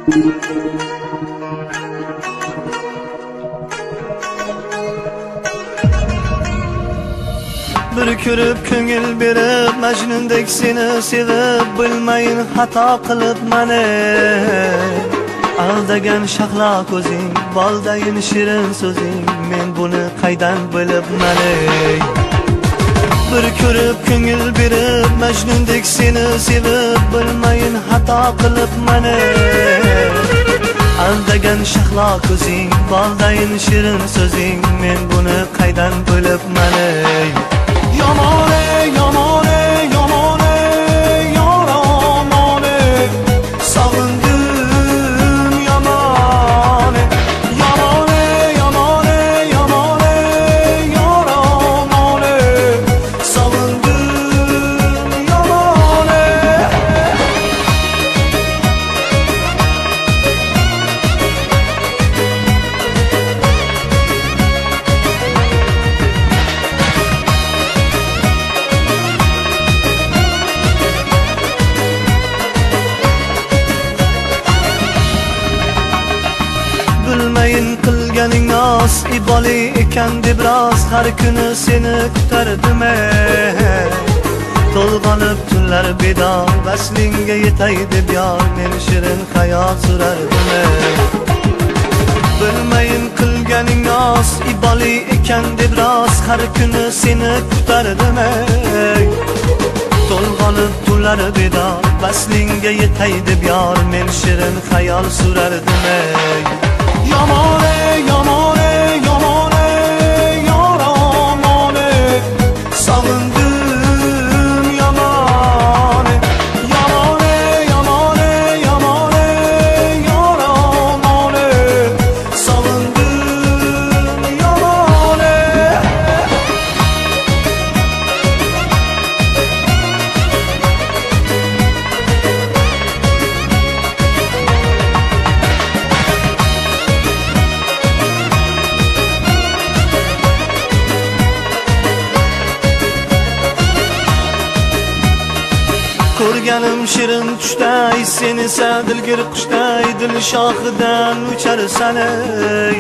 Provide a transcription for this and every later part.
Bir ko'rib ko'ngil berib Majnundek seni sevib bilmayin xato qilib mani aldagan shahlo ko'zing boldayin shirin so'zing men buni qaydan bilib mani bir ko'rib ko'ngil berib Majnundek seni sevib bilmayin xato qilib mani aldagan shahlo ko'zing boldayin shirin so'zing men buni qaydan bilib mani Yamane, yamane, yamane, yaramane Sağındım yamane Yamane, yamane, yamane, yaramane Sağındım yamane Bilmeyin qilganing nos iboli ekan deb rost har kuni seni kutardim to'lg'anib tunlar bedor vaslingga yetay deb yor men shirin hayot surardim bilmeyin qilganing nos iboli ekan deb rost har kuni seni kutardim to'lg'anib tunlar bedor vaslingga yetay deb yor men shirin hayol surardim Yamane, yamane, yamane, yaramane Sağındım yamane Yamane, yamane, yamane, yaramane Sağındım yamane Ko'rganim shirin tushday sen esa dilgir qushday dil shoxidan ucharsan ey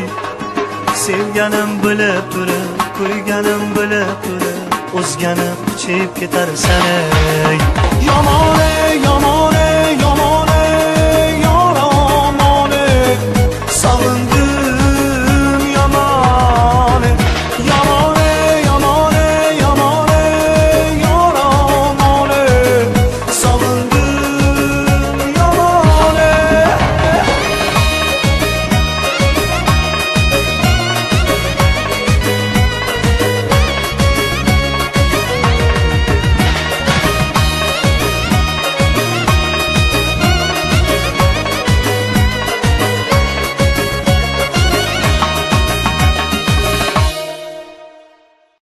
sevganim bilib turib qo'yganim bilib turib o'zgani quchib ketarsan ey yomon